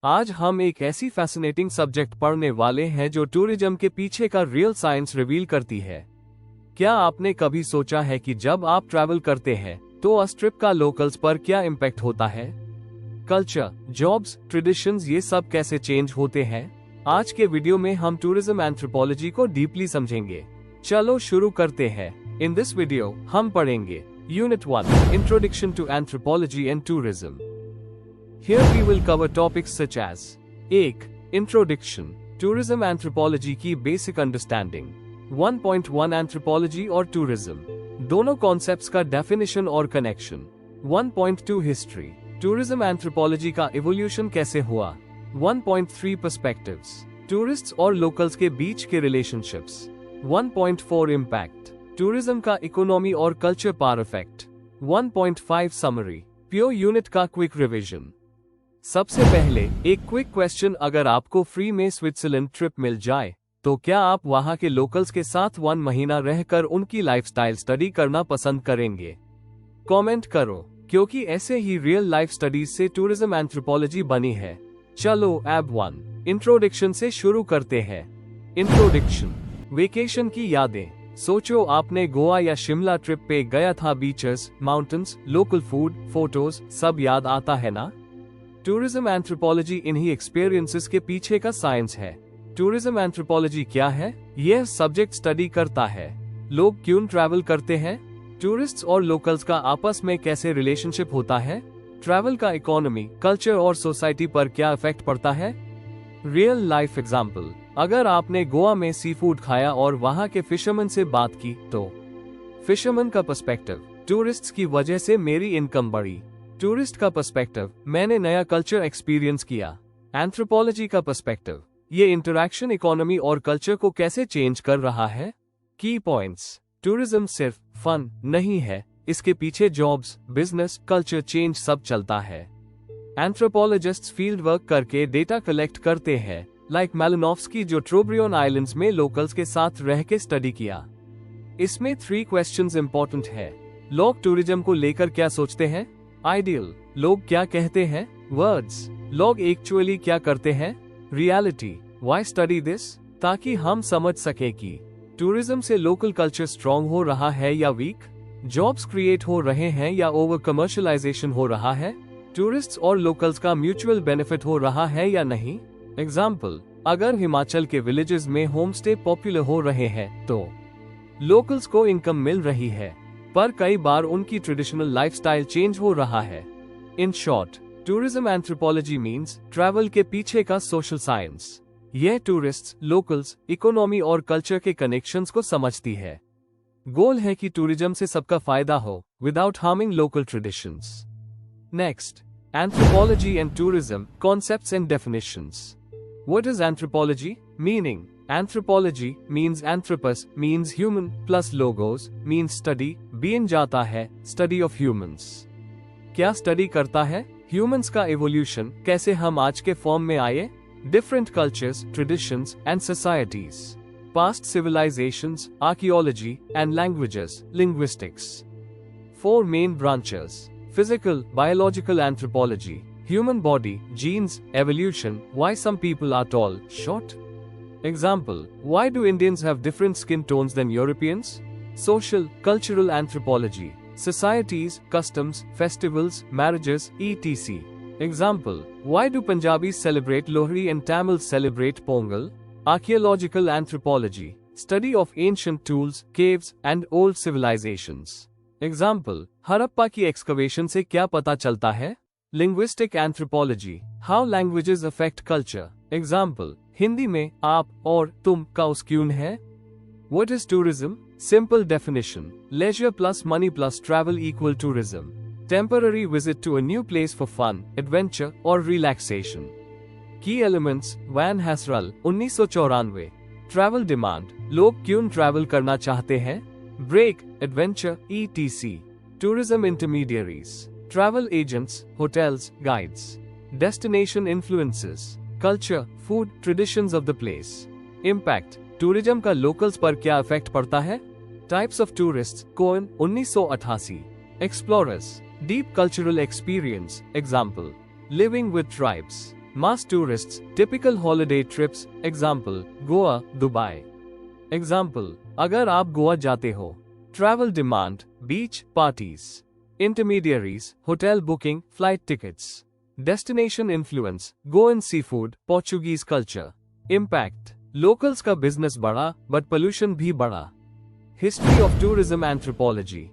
आज हम एक ऐसी फैसिनेटिंग सब्जेक्ट पढ़ने वाले हैं जो टूरिज्म के पीछे का रियल साइंस रिवील करती है। क्या आपने कभी सोचा है कि जब आप ट्रैवल करते हैं तो उस ट्रिप का लोकल्स पर क्या इम्पैक्ट होता है? कल्चर, जॉब्स, ट्रेडिशंस, ये सब कैसे चेंज होते हैं? आज के वीडियो में हम टूरिज्म एंथ्रोपोलॉजी को डीपली समझेंगे। चलो शुरू करते हैं। इन दिस वीडियो हम पढ़ेंगे unit 1, introduction to anthropology and tourism. Here we will cover topics such as 1. Introduction, Tourism Anthropology की Basic Understanding, 1.1 Anthropology और Tourism, दोनों कॉन्सेप्ट्स का डेफिनेशन और कनेक्शन, 1.2 History, Tourism Anthropology का इवोल्यूशन कैसे हुआ, 1.3 Perspectives, टूरिस्ट्स और लोकल्स के बीच के रिलेशनशिप्स, 1.4 Impact, टूरिज्म का इकोनॉमी और कल्चर पर इफेक्ट, 1.5 Summary, प्योर यूनिट का क्विक रिवीजन। सबसे पहले एक क्विक क्वेश्चन, अगर आपको फ्री में स्विट्जरलैंड ट्रिप मिल जाए तो क्या आप वहां के लोकल्स के साथ 1 महीना रहकर उनकी लाइफस्टाइल स्टडी करना पसंद करेंगे? कमेंट करो, क्योंकि ऐसे ही रियल लाइफ स्टडीज से टूरिज्म एंथ्रोपोलॉजी बनी है। चलो अब 1 इंट्रोडक्शन से शुरू करते हैं। इंट्रोडक्शन, वेकेशन की यादें। सोचो आपने गोवा या शिमला ट्रिप पे गया था, beaches, mountains, local food, photos, सब याद आता है ना? टूरिज्म एंथ्रोपोलॉजी इन्हीं एक्सपीरियंसेस के पीछे का साइंस है। टूरिज्म एंथ्रोपोलॉजी क्या है? यह सब्जेक्ट स्टडी करता है लोग क्यों ट्रैवल करते हैं, टूरिस्ट्स और लोकल्स का आपस में कैसे रिलेशनशिप होता है, ट्रैवल का इकोनॉमी, कल्चर और सोसाइटी पर क्या इफेक्ट पड़ता है। रियल लाइफ एग्जाम्पल, अगर आपने गोवा में सी फूड खाया और वहां के फिशरमैन से बात की तो फिशरमैन का पर्सपेक्टिव, टूरिस्ट्स की वजह से मेरी इनकम बढ़ी। टूरिस्ट का पर्सपेक्टिव, मैंने नया कल्चर एक्सपीरियंस किया। एंथ्रोपोलॉजी का पर्सपेक्टिव, ये इंटरैक्शन इकोनॉमी और कल्चर को कैसे चेंज कर रहा है। की पॉइंट्स, टूरिज्म सिर्फ फन नहीं है, इसके पीछे जॉब्स, बिजनेस, कल्चर चेंज सब चलता है। एंथ्रोपोलॉजिस्ट्स फील्ड वर्क करके डेटा कलेक्ट करते हैं, लाइक मैलिनोव्स्की जो ट्रोब्रियन आइलैंड्स में लोकल्स के साथ रह के स्टडी किया। इसमें 3 क्वेश्चंस इंपॉर्टेंट है। लोग टूरिज्म को लेकर क्या सोचते हैं? आइडियल, लोग क्या कहते हैं? वर्ड्स, लोग एक्चुअली क्या करते हैं? Reality, why study this? ताकि हम समझ सके कि टूरिज्म से लोकल कल्चर स्ट्रॉन्ग हो रहा है या वीक, जॉब्स क्रिएट हो रहे हैं या ओवर कमर्शियलाइजेशन हो रहा है, टूरिस्ट्स और लोकल्स का म्यूचुअल बेनिफिट हो रहा है या नहीं। एग्जाम्पल, अगर हिमाचल के विलेजेस में होम स्टे पॉपुलर हो रहे हैं तो लोकल्स को इनकम मिल रही है, पर कई बार उनकी ट्रेडिशनल लाइफस्टाइल चेंज हो रहा है। In short, tourism anthropology means travel के पीछे का सोशल साइंस। यह टूरिस्ट्स, लोकल्स, इकोनॉमी और कल्चर के कनेक्शंस को समझती है। गोल है कि टूरिज्म से सबका फायदा हो without harming local traditions. Next, anthropology and tourism, concepts and definitions. What is anthropology? Meaning, Anthropology means anthropos means human plus logos means study, being जाता है study of humans। क्या स्टडी करता है? Humans का evolution, कैसे हम आज के फॉर्म में आए, different cultures, traditions and societies, past civilizations, archaeology and languages, linguistics। 4 main branches: physical, biological anthropology, human body, genes, evolution, why some people are tall, short. Example, why do Indians have different skin tones than Europeans? Social, cultural anthropology, societies, customs, festivals, marriages, etc. Example, why do Punjabis celebrate Lohri and Tamils celebrate Pongal? Archaeological anthropology, study of ancient tools, caves, and old civilizations. Example, Harappa की excavation से क्या पता चलता है? Linguistic anthropology, how languages affect culture. Example, Hindi में आप और तुम का क्यों है। What is tourism? Simple definition: leisure plus money plus travel equal tourism. Temporary visit to a new place for fun, adventure or relaxation. Key elements: Van Hasral, 1994। Travel demand, लोग क्यों travel करना चाहते हैं, break, adventure, etc. Tourism intermediaries, travel agents, hotels, guides. Destination influences, culture, food, traditions of the place. Impact, tourism का locals पर क्या effect पड़ता है। Types of tourist, Koen, 1988। Explorers, deep cultural experience, example, living with tribes. Mass tourists, typical holiday trips, example, Goa, Dubai. Example, अगर आप गोवा जाते हो. Travel demand, beach, parties. Intermediaries, hotel booking, flight tickets. Destination influence, Goan seafood, Portuguese culture. Impact, locals का business बढ़ा, but pollution भी बढ़ा. History of tourism anthropology.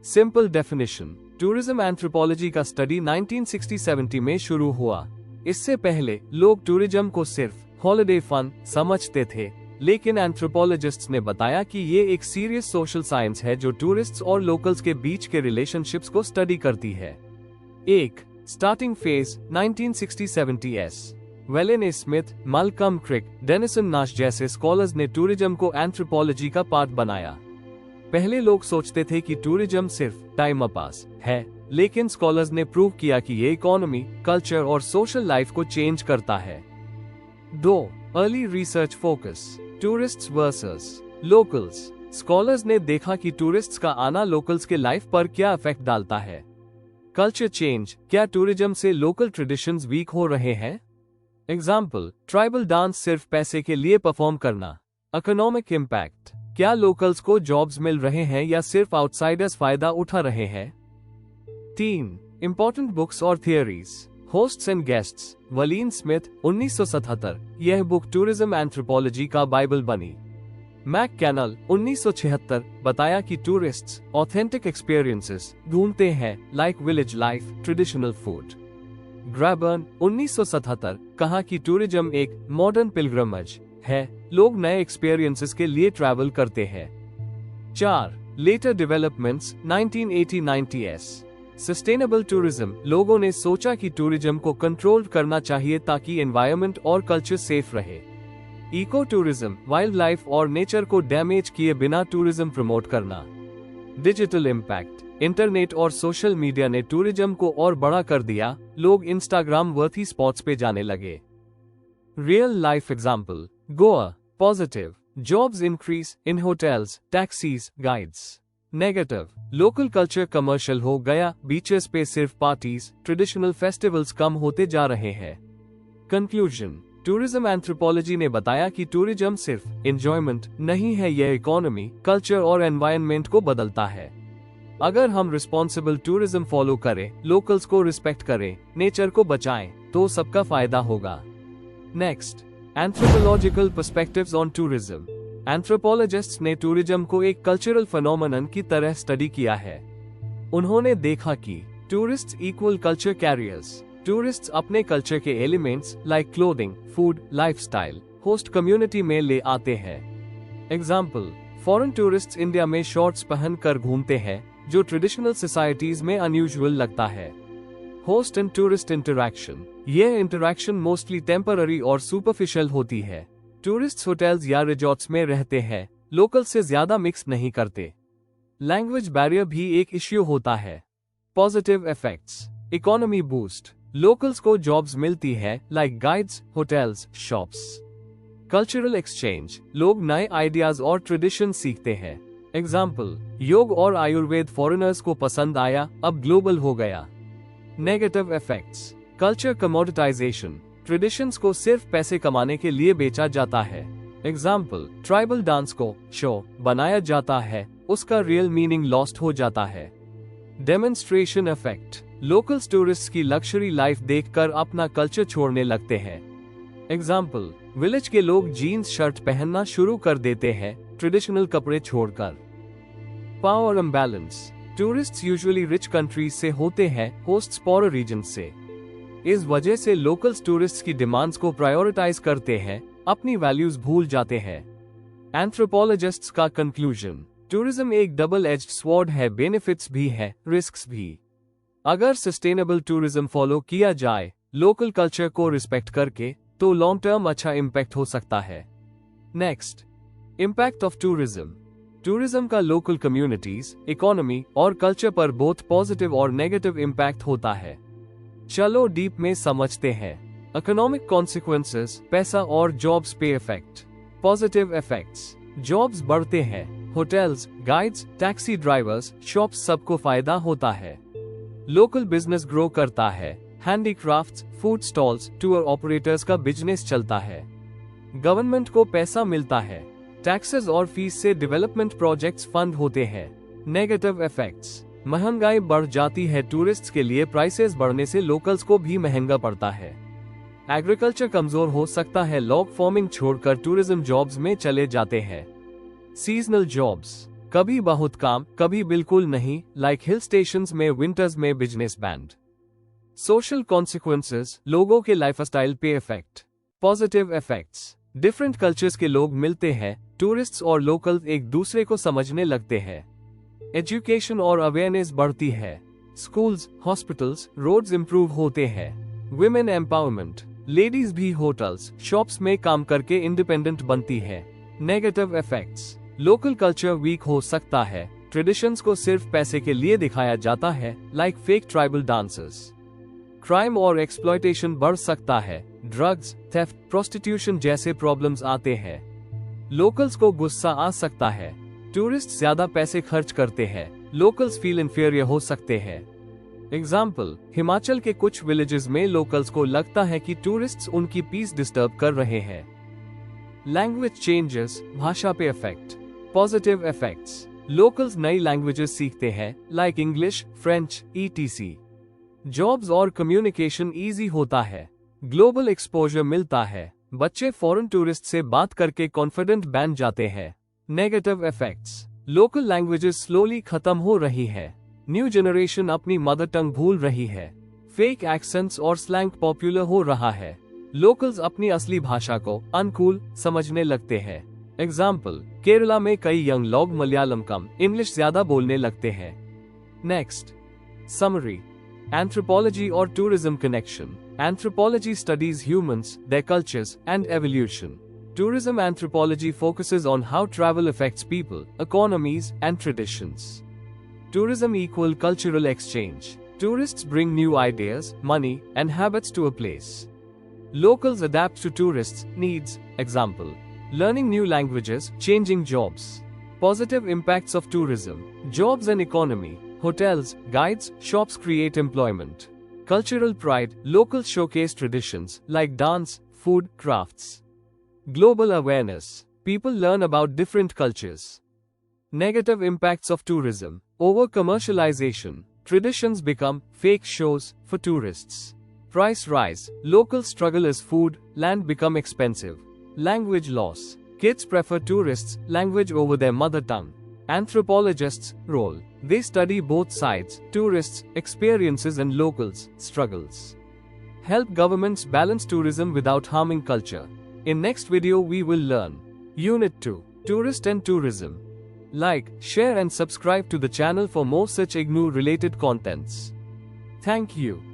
Simple definition, tourism anthropology का study 1960-70 में शुरू हुआ. इससे पहले लोग टूरिज्म को सिर्फ हॉलिडे फन समझते थे, लेकिन एंथ्रोपोलॉजिस्ट्स ने बताया कि ये एक सीरियस सोशल साइंस है जो टूरिस्ट्स और लोकल्स के बीच के रिलेशनशिप्स को स्टडी करती है. 1. Starting phase 1960-70s. Valene A Smith, Malcolm Crick, Dennison Nash जैसे स्कॉलर्स ने टूरिज्म को एंथ्रोपोलॉजी का पार्ट बनाया. पहले लोग सोचते थे कि टूरिज्म सिर्फ टाइम पास है, लेकिन स्कॉलर्स ने प्रूव किया कि ये इकोनॉमी, कल्चर और सोशल लाइफ को चेंज करता है. 2. Early research focus, tourists versus locals. Scholars ने देखा कि टूरिस्ट्स का आना लोकल्स के लाइफ पर क्या इफेक्ट डालता है. कल्चर चेंज, क्या टूरिज्म से लोकल ट्रेडिशंस वीक हो रहे हैं. एग्जाम्पल, ट्राइबल डांस सिर्फ पैसे के लिए परफॉर्म करना. इकोनॉमिक इम्पैक्ट, क्या लोकल्स को जॉब्स मिल रहे हैं या सिर्फ आउटसाइडर्स फायदा उठा रहे हैं. 3. इंपॉर्टेंट बुक्स और theories, hosts and guests. Valene Smith, 1977. यह बुक टूरिज्म एंथ्रोपोलॉजी का बाइबल बनी. MacCannell, 1976. बताया कि टूरिस्ट्स ऑथेंटिक एक्सपीरियंसेस ढूंढते हैं, like village life, traditional food. Graburn, 1977. कहा कि टूरिज्म एक मॉडर्न पिलग्रमेज है, लोग नए एक्सपीरियंसेस के लिए ट्रैवल करते हैं. 4. Letter developments 1980-90s. Sustainable tourism, लोगों ने सोचा कि टूरिज्म को कंट्रोल करना चाहिए ताकि एनवायरनमेंट और कल्चर सेफ रहे. इको टूरिज्म, वाइल्ड लाइफ और नेचर को डैमेज किए बिना टूरिज्म प्रमोट करना. डिजिटल इम्पैक्ट, इंटरनेट और सोशल मीडिया ने टूरिज्म को और बड़ा कर दिया, लोग इंस्टाग्राम वर्थी स्पॉट्स पे जाने लगे. Real life example, Goa, positive, jobs increase in hotels, taxis, guides. Negative, local culture commercial हो गया, बीचेस पे सिर्फ पार्टीज, ट्रेडिशनल फेस्टिवल्स कम होते जा रहे हैं. कंक्लूजन, टूरिज्म एंथ्रोपोलॉजी ने बताया कि टूरिज्म सिर्फ एंजॉयमेंट नहीं है, यह इकोनॉमी, कल्चर और एनवायरनमेंट को बदलता है. अगर हम रिस्पॉन्सिबल टूरिज्म फॉलो करें, लोकल्स को रिस्पेक्ट करें, नेचर को बचाएं, तो सबका फायदा होगा. Next, anthropological perspectives on tourism. Anthropologists ने टूरिज्म को एक कल्चरल फिनोमेनन की तरह स्टडी किया है. उन्होंने देखा कि tourists equal culture carriers. Tourists अपने कल्चर के elements like clothing, food, lifestyle host community में ले आते हैं. एग्जाम्पल, फॉरेन टूरिस्ट्स इंडिया में शॉर्ट्स पहन कर घूमते हैं, जो ट्रेडिशनल सोसाइटीज में अनयूजुअल लगता है. होस्ट एंड टूरिस्ट इंटरैक्शन, यह इंटरैक्शन मोस्टली टेम्पररी और सुपरफिशियल होती है. टूरिस्ट होटल्स या रिजॉर्ट्स में रहते हैं, लोकल से ज्यादा मिक्स नहीं करते. लैंग्वेज बैरियर भी एक इश्यू होता है. Positive effects, economy boost, locals को जॉब्स मिलती है, like guides, hotels, shops. Cultural exchange, लोग नए आइडियाज और ट्रेडिशन सीखते हैं. एग्जाम्पल, योग और आयुर्वेद फॉरेनर्स को पसंद आया, अब ग्लोबल हो गया. नेगेटिव इफेक्ट्स, कल्चर कमोडिटाइजेशन, ट्रेडिशंस को सिर्फ पैसे कमाने के लिए बेचा जाता है. एग्जाम्पल, ट्राइबल डांस को शो बनाया जाता है, उसका रियल मीनिंग लॉस्ट हो जाता है. डेमोन्स्ट्रेशन इफेक्ट, लोकल टूरिस्ट की लग्जरी लाइफ देखकर अपना कल्चर छोड़ने लगते हैं. एग्जाम्पल, विलेज के लोग जीन्स शर्ट पहनना शुरू कर देते हैं, ट्रेडिशनल कपड़े छोड़कर. Power imbalance, tourists usually rich countries से होते हैं, होस्ट्स पॉर रीजन से. इस वजह से लोकल्स टूरिस्ट्स की डिमांड्स को प्रायोरिटाइज करते हैं, अपनी वैल्यूज भूल जाते हैं. एंथ्रोपोलॉजिस्ट्स का कंक्लूजन, टूरिज्म एक डबल एज्ड स्वॉर्ड है, बेनिफिट्स भी है, रिस्क्स भी. अगर सस्टेनेबल टूरिज्म फॉलो किया जाए, लोकल कल्चर को रिस्पेक्ट करके, तो लॉन्ग टर्म अच्छा इम्पैक्ट हो सकता है. Next, impact of tourism. Tourism का लोकल कम्युनिटीज, इकोनॉमी और कल्चर पर बहुत पॉजिटिव और नेगेटिव इम्पैक्ट होता है. चलो डीप में समझते हैं. इकोनॉमिक कॉन्सिक्वेंसेस, पैसा और जॉब्स पे इफेक्ट. पॉजिटिव इफेक्ट्स, जॉब्स बढ़ते हैं, hotels, guides, taxi drivers, shops सबको फायदा होता है. लोकल बिजनेस ग्रो करता है, handicrafts, food stalls, tour operators का बिजनेस चलता है। गवर्नमेंट को पैसा मिलता है। टैक्सेस और फीस से डेवलपमेंट प्रोजेक्ट्स फंड होते हैं। नेगेटिव इफेक्ट्स, महंगाई बढ़ जाती है। टूरिस्ट्स के लिए प्राइसेस बढ़ने से लोकल्स को भी महंगा पड़ता है। एग्रीकल्चर कमजोर हो सकता है। लॉग फार्मिंग छोड़कर टूरिज्म जॉब्स में चले जाते हैं। सीजनल जॉब्स, कभी बहुत काम, कभी बिल्कुल नहीं, लाइक हिल स्टेशंस में विंटर्स में बिजनेस बैंड। सोशल कॉन्सिक्वेंसेस, लोगों के लाइफस्टाइल पे effect. Positive effects, different cultures के लोग मिलते हैं। टूरिस्ट्स और लोकल्स एक दूसरे को समझने लगते हैं। एजुकेशन और अवेयरनेस बढ़ती है। स्कूल्स, हॉस्पिटल्स, रोड्स इंप्रूव होते हैं। वुमेन एम्पावरमेंट, लेडीज भी होटल्स, शॉप्स में काम करके इंडिपेंडेंट बनती है। Negative effects, local culture weak हो सकता है। ट्रेडिशंस को सिर्फ पैसे के लिए दिखाया जाता है, like fake tribal dances. Crime और एक्सप्लॉयटेशन बढ़ सकता है। ड्रग्स, थेफ्ट, प्रोस्टिट्यूशन जैसे प्रॉब्लम्स आते हैं। लोकल्स को गुस्सा आ सकता है। टूरिस्ट ज्यादा पैसे खर्च करते हैं। लोकल्स फील इंफीरियर हो सकते हैं। एग्जाम्पल, हिमाचल के कुछ विलेजेस में लोकल्स को लगता है कि टूरिस्ट्स उनकी पीस डिस्टर्ब कर रहे हैं। लैंग्वेज चेंजेस, भाषा पे इफेक्ट। पॉजिटिव इफेक्ट्स, लोकल्स नई लैंग्वेजेस सीखते हैं, like English, French, ETC। Jobs और कम्युनिकेशन इजी होता है। ग्लोबल एक्सपोजर मिलता है। बच्चे फॉरेन टूरिस्ट से बात करके कॉन्फिडेंट बन जाते हैं। Negative effects, local languages slowly खत्म हो रही है। न्यू जनरेशन अपनी मदर टंग भूल रही है। फेक एक्सेंट्स और स्लैंग पॉपुलर हो रहा है। लोकल्स अपनी असली भाषा को अनकूल समझने लगते हैं। एग्जाम्पल, केरला में कई यंग लोग मलयालम कम, इंग्लिश ज्यादा बोलने लगते हैं। Next, summary. एंथ्रोपोलॉजी और tourism connection. Anthropology studies humans, their cultures and evolution. Tourism anthropology focuses on how travel affects people, economies, and traditions. Tourism equal cultural exchange. Tourists bring new ideas, money, and habits to a place. Locals adapt to tourists' needs. Example, learning new languages, changing jobs. Positive impacts of tourism. Jobs and economy. Hotels, guides, shops create employment. Cultural pride. Locals showcase traditions like dance, food, crafts. Global awareness. People learn about different cultures. Negative impacts of tourism. Over-commercialization. Traditions become fake shows for tourists. Price rise. Locals struggle as food, land become expensive. Language loss. Kids prefer tourists' language over their mother tongue. Anthropologists' role. They study both sides, tourists' experiences and locals' struggles. Help governments balance tourism without harming culture. In next video we will learn Unit 2, Tourist and Tourism. Like, share and subscribe to the channel for more such IGNOU related contents. Thank you.